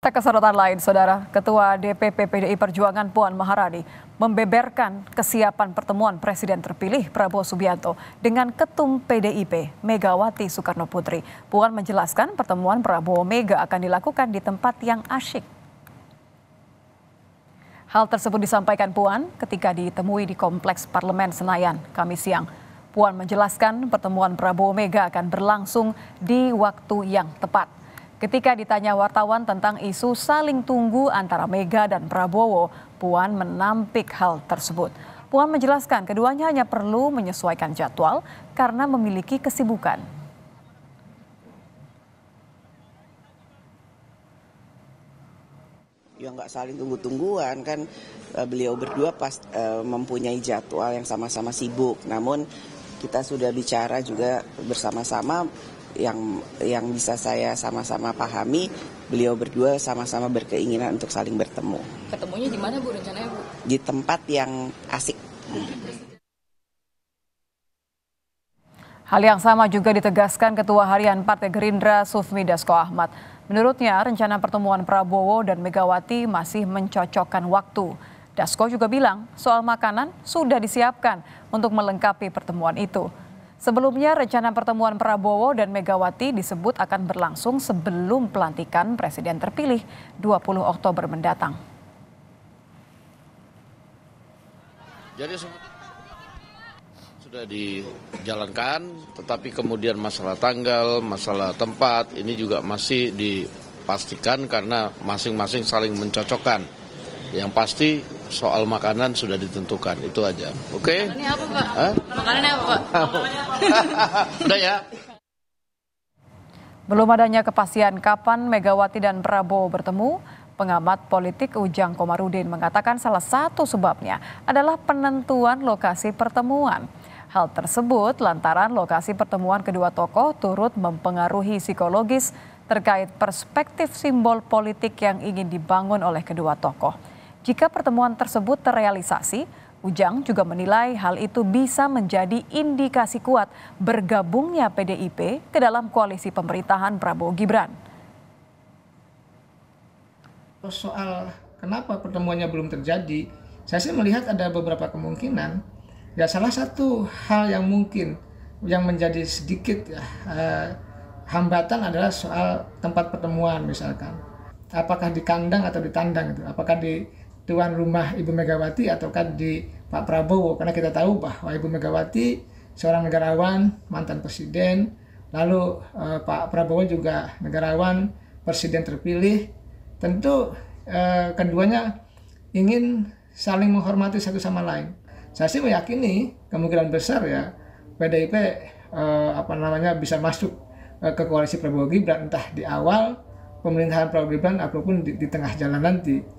Kita ke sorotan lain, Saudara. Ketua DPP PDI Perjuangan Puan Maharani membeberkan kesiapan pertemuan Presiden terpilih Prabowo Subianto dengan Ketum PDIP Megawati Soekarnoputri. Puan menjelaskan pertemuan Prabowo Mega akan dilakukan di tempat yang asyik. Hal tersebut disampaikan Puan ketika ditemui di Kompleks Parlemen Senayan, Kamis siang. Puan menjelaskan pertemuan Prabowo Mega akan berlangsung di waktu yang tepat. Ketika ditanya wartawan tentang isu saling tunggu antara Mega dan Prabowo, Puan menampik hal tersebut. Puan menjelaskan keduanya hanya perlu menyesuaikan jadwal karena memiliki kesibukan. Ya nggak saling tunggu-tungguan kan, beliau berdua mempunyai jadwal yang sama-sama sibuk. Namun kita sudah bicara juga bersama-sama yang bisa saya sama-sama pahami, beliau berdua sama-sama berkeinginan untuk saling bertemu. Ketemunya di mana Bu rencananya Bu? Di tempat yang asik. Hal yang sama juga ditegaskan Ketua Harian Partai Gerindra Sufmi Dasko Ahmad. Menurutnya rencana pertemuan Prabowo dan Megawati masih mencocokkan waktu. Dasko juga bilang soal makanan sudah disiapkan untuk melengkapi pertemuan itu. Sebelumnya rencana pertemuan Prabowo dan Megawati disebut akan berlangsung sebelum pelantikan Presiden terpilih 20 Oktober mendatang. Jadi sudah dijalankan, tetapi kemudian masalah tanggal, masalah tempat ini juga masih dipastikan karena masing-masing saling mencocokkan. Yang pasti soal makanan sudah ditentukan, itu aja. Oke? Makanannya apa Pak? Makanannya apa Pak? Udah ya. Belum adanya kepastian kapan Megawati dan Prabowo bertemu, pengamat politik Ujang Komarudin mengatakan salah satu sebabnya adalah penentuan lokasi pertemuan. Hal tersebut lantaran lokasi pertemuan kedua tokoh turut mempengaruhi psikologis terkait perspektif simbol politik yang ingin dibangun oleh kedua tokoh. Jika pertemuan tersebut terrealisasi, Ujang juga menilai hal itu bisa menjadi indikasi kuat bergabungnya PDIP ke dalam koalisi pemerintahan Prabowo Gibran. Soal kenapa pertemuannya belum terjadi, saya sih melihat ada beberapa kemungkinan. Ya salah satu hal yang mungkin yang menjadi sedikit hambatan adalah soal tempat pertemuan misalkan. Apakah di kandang atau di tandang itu? Apakah di tuan rumah Ibu Megawati ataukah di Pak Prabowo? Karena kita tahu bahwa Ibu Megawati seorang negarawan, mantan presiden, lalu Pak Prabowo juga negarawan, presiden terpilih. Tentu keduanya ingin saling menghormati satu sama lain. Saya sih meyakini kemungkinan besar ya PDIP bisa masuk ke koalisi Prabowo Gibran entah di awal pemerintahan Prabowo Gibran ataupun di tengah jalan nanti.